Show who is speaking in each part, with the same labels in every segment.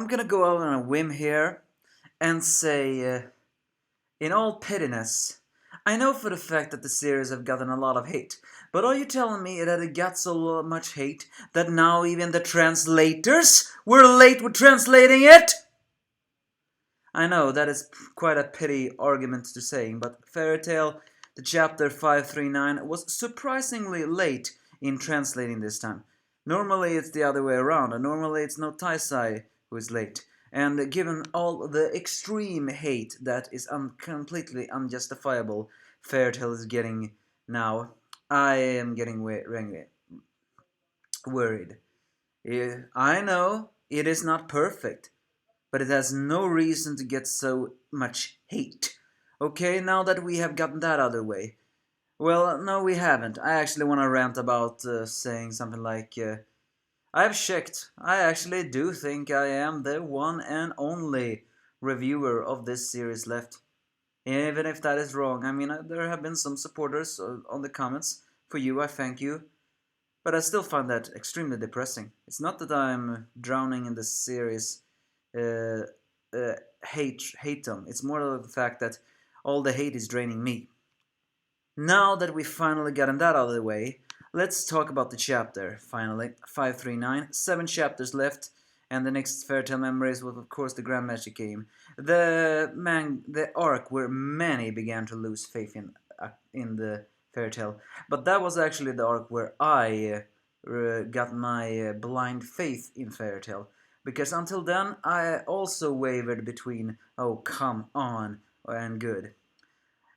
Speaker 1: I'm gonna go out on a whim here and say, in all pettiness, I know for the fact that the series have gotten a lot of hate, but are you telling me that it got so much hate that now even the translators were late with translating it? I know that is quite a petty argument to say, but Fairy Tail, the chapter 539, was surprisingly late in translating this time. Normally it's the other way around, and normally it's no Taisai who is late. And given all the extreme hate that is completely unjustifiable Fairy Tail is getting now, I am getting worried. I know it is not perfect, but it has no reason to get so much hate. Okay, now that we have gotten that other way. Well, no, we haven't. I actually want to rant about saying something like, I've checked. I actually do think I am the one and only reviewer of this series left. Even if that is wrong, I mean, there have been some supporters on the comments. For you, I thank you. But I still find that extremely depressing. It's not that I'm drowning in the series uh, hate them. It's more of the fact that all the hate is draining me. Now that we finally gotten that out of the way, let's talk about the chapter. Finally, 539, 7 chapters left, and the next Fairy Tail memories was of course the Grand Magic Game, the arc where many began to lose faith in the Fairy Tail. But that was actually the arc where I got my blind faith in Fairy Tail. Because until then, I also wavered between, oh, come on, and good.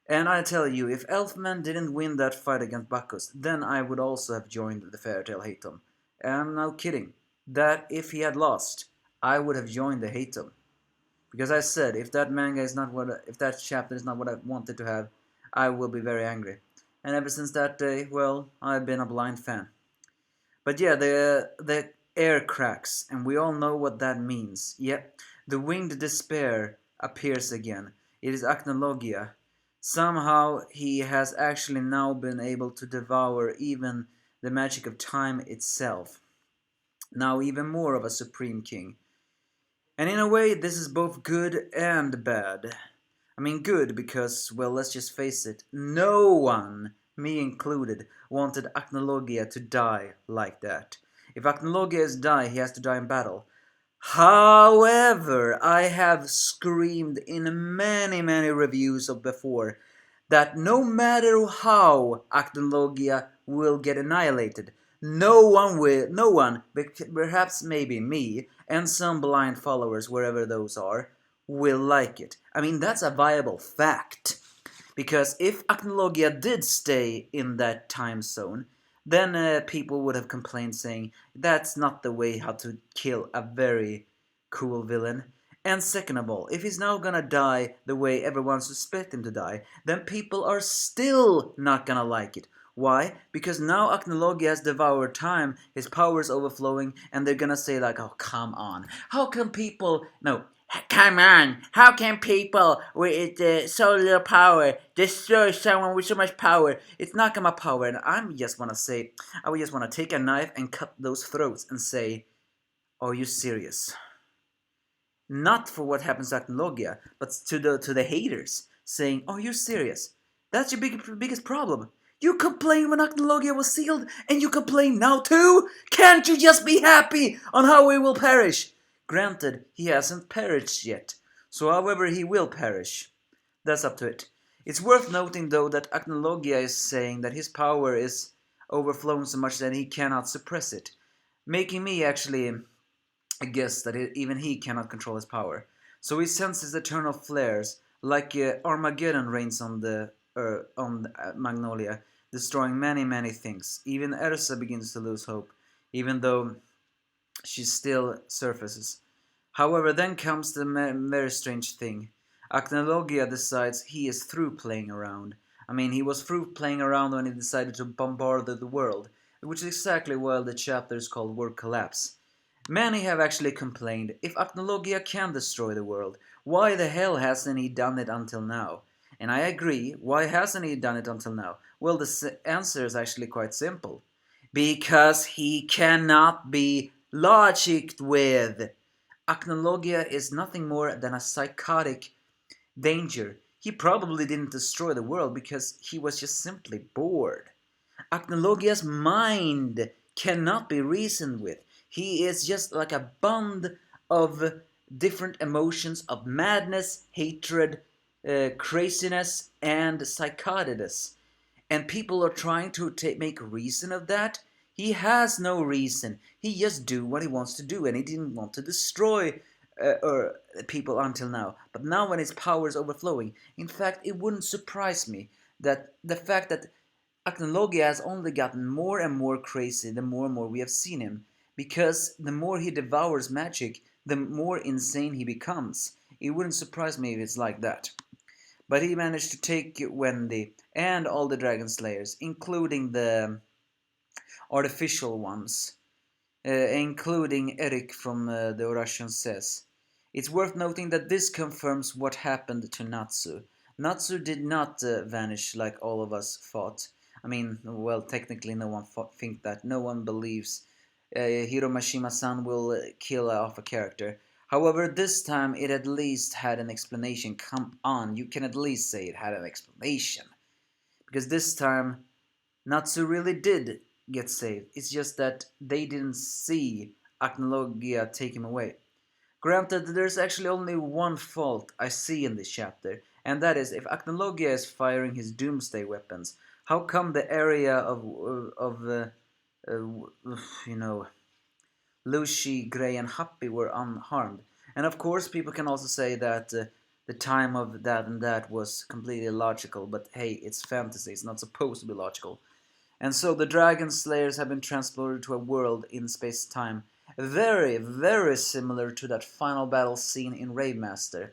Speaker 1: And I tell you, if Elfman didn't win that fight against Bacchus, then I would also have joined the Fairy Tail Hateum. And I'm not kidding. That if he had lost, I would have joined the Hateum. Because I said, if that manga is not if that chapter is not what I wanted to have, I will be very angry. And ever since that day, well, I've been a blind fan. But yeah, the air cracks, and we all know what that means. Yep, the winged despair appears again. It is Acnologia. Somehow he has actually now been able to devour even the magic of time itself. Now even more of a supreme king. And in a way, this is both good and bad. I mean, good because, well, let's just face it, no one, me included, wanted Acnologia to die like that. If Acnologia is die, he has to die in battle. However, I have screamed in many reviews of before that no matter how Acnologia will get annihilated, no one, perhaps maybe me, and some blind followers, wherever those are, will like it. I mean, that's a viable fact. Because if Acnologia did stay in that time zone, then people would have complained saying, that's not the way how to kill a very cool villain. And second of all, if he's now gonna die the way everyone suspects him to die, then people are still not gonna like it. Why? Because now Acnologia has devoured time, his power is overflowing, and they're gonna say like, oh, come on. How can people... No, come on, how can people with so little power destroy someone with so much power? It's not gonna power, and I would just wanna take a knife and cut those throats and say, are you serious? Not for what happens to Acnologia, but to the haters, saying, are you serious? That's your biggest problem. You complained when Acnologia was sealed, and you complain now too? Can't you just be happy on how he will perish? Granted, he hasn't perished yet, so however he will perish. That's up to it. It's worth noting though that Acnologia is saying that his power is overflowing so much that he cannot suppress it, making me actually guess that even he cannot control his power. So he sends his eternal flares, like Armageddon rains on Magnolia, destroying many things. Even Ersa begins to lose hope, even though she still surfaces. However, then comes the very strange thing. Acnologia decides he is through playing around. I mean, he was through playing around when he decided to bombard the world, which is exactly why the chapter is called World Collapse. Many have actually complained, if Acnologia can destroy the world, why the hell hasn't he done it until now? And I agree, why hasn't he done it until now? Well, the answer is actually quite simple. Because he cannot be logicked with. Acnologia is nothing more than a psychotic danger. He probably didn't destroy the world because he was just simply bored. Acnologia's mind cannot be reasoned with. He is just like a bond of different emotions of madness, hatred, craziness, and psychoticness. And people are trying to make reason of that. He has no reason. He just do what he wants to do, and he didn't want to destroy or people until now. But now, when his power is overflowing, in fact, it wouldn't surprise me that the fact that Acnologia has only gotten more and more crazy the more and more we have seen him, because the more he devours magic, the more insane he becomes. It wouldn't surprise me if it's like that. But he managed to take Wendy and all the Dragonslayers, including the artificial ones, including Eric from the Russian says. It's worth noting that this confirms what happened to Natsu. Natsu did not vanish like all of us thought. I mean, well, technically no one think that. No one believes Hiro Mashima-san will kill off a character. However, this time it at least had an explanation. Come on, you can at least say it had an explanation. Because this time, Natsu really did get saved. It's just that they didn't see Acnologia take him away. Granted, there's actually only one fault I see in this chapter, and that is if Acnologia is firing his doomsday weapons, how come the area you know, Lucy, Gray, and Happy were unharmed? And of course, people can also say that the time of that and that was completely illogical, but hey, it's fantasy, it's not supposed to be logical. And so the Dragonslayers have been transported to a world in space-time very, very similar to that final battle scene in Ravemaster.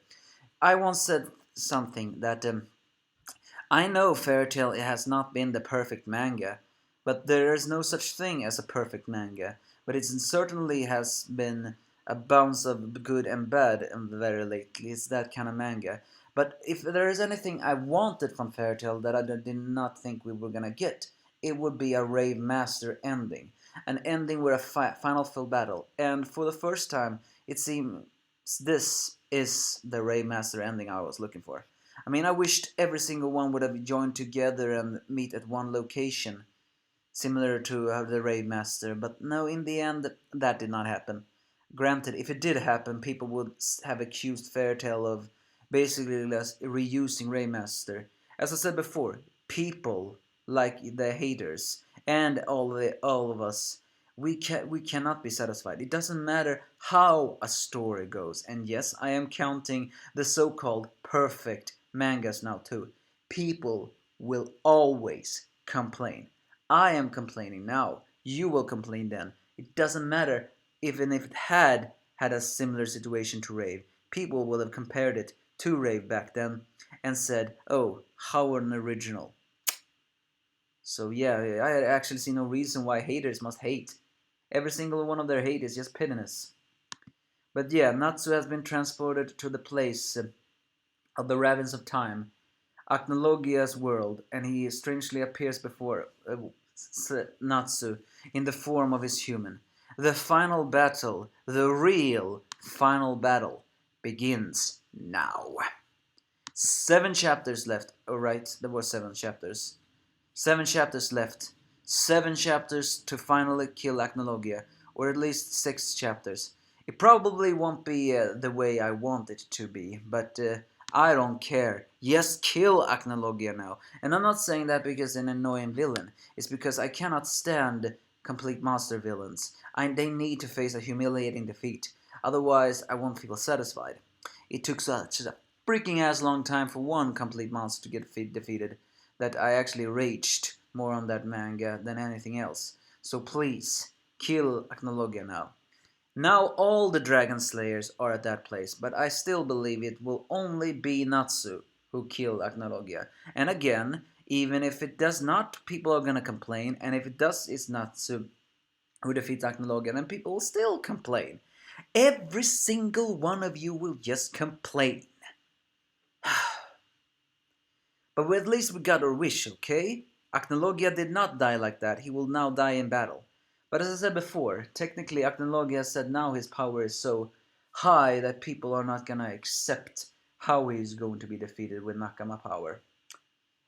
Speaker 1: I once said something that I know Fairy Tail has not been the perfect manga, but there is no such thing as a perfect manga. But it certainly has been a bounce of good and bad very lately. It's that kind of manga. But if there is anything I wanted from Fairy Tail that I did not think we were gonna get, it would be a Rave Master ending. An ending with a final full battle. And for the first time, it seems this is the Rave Master ending I was looking for. I mean, I wished every single one would have joined together and meet at one location, similar to the Rave Master, but no, in the end, that did not happen. Granted, if it did happen, people would have accused Fairy Tail of basically reusing Rave Master. As I said before, people like the haters and all of us, we cannot be satisfied. It doesn't matter how a story goes. And yes, I am counting the so-called perfect mangas now too. People will always complain. I am complaining now. You will complain then. It doesn't matter. Even if it had a similar situation to Rave, people will have compared it to Rave back then and said, oh, how an original. So yeah, I actually see no reason why haters must hate. Every single one of their hate is just pittance. But yeah, Natsu has been transported to the place of the ravens of time, Acnologia's world, and he strangely appears before Natsu in the form of his human. The final battle, the real final battle, begins now. 7 chapters left. Oh, right, there were 7 chapters. 7 chapters left. 7 chapters to finally kill Acnologia, or at least 6 chapters. It probably won't be the way I want it to be, but I don't care. Just kill Acnologia now. And I'm not saying that because an annoying villain. It's because I cannot stand complete monster villains. They need to face a humiliating defeat. Otherwise, I won't feel satisfied. It took such a freaking ass long time for one complete monster to get defeated that I actually raged more on that manga than anything else. So please, kill Acnologia now. Now all the Dragonslayers are at that place, but I still believe it will only be Natsu who killed Acnologia. And again, even if it does not, people are gonna complain, and if it does, it's Natsu who defeats Acnologia, then people will still complain. Every single one of you will just complain. But at least we got our wish, okay? Acnologia did not die like that. He will now die in battle. But as I said before, technically Acnologia said now his power is so high that people are not gonna accept how he's going to be defeated with Nakama power.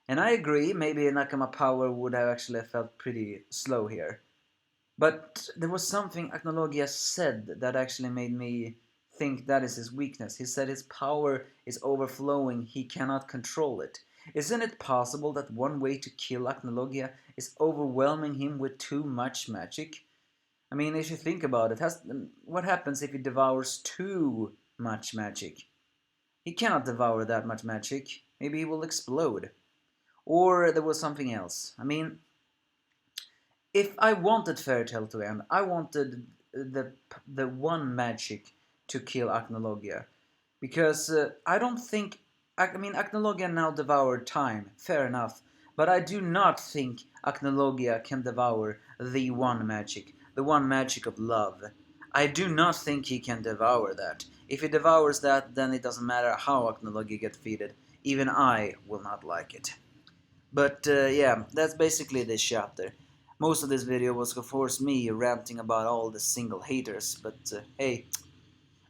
Speaker 1: And I agree, maybe Nakama power would have actually felt pretty slow here. But there was something Acnologia said that actually made me think that is his weakness. He said his power is overflowing, he cannot control it. Isn't it possible that one way to kill Acnologia is overwhelming him with too much magic? I mean, if you think about it, what happens if he devours too much magic? He cannot devour that much magic. Maybe he will explode. Or there was something else. I mean, if I wanted Fairy Tail to end, I wanted the one magic to kill Acnologia, because I don't think. I mean, Acnologia now devoured time, fair enough, but I do not think Acnologia can devour the one magic of love. I do not think he can devour that. If he devours that, then it doesn't matter how Acnologia gets defeated. Even I will not like it. But yeah, that's basically this chapter. Most of this video was of course me ranting about all the single haters, but hey,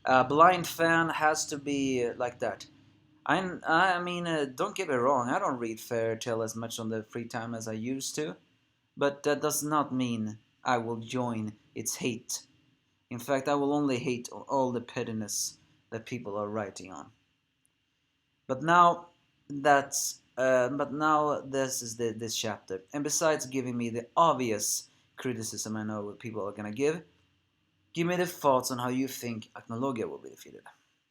Speaker 1: a blind fan has to be like that. I mean, don't get me wrong, I don't read Fairy Tail as much on the free time as I used to, but that does not mean I will join its hate. In fact, I will only hate all the pettiness that people are writing on. But now but now this is this chapter, and besides giving me the obvious criticism I know what people are gonna give me the thoughts on how you think Acnologia will be defeated.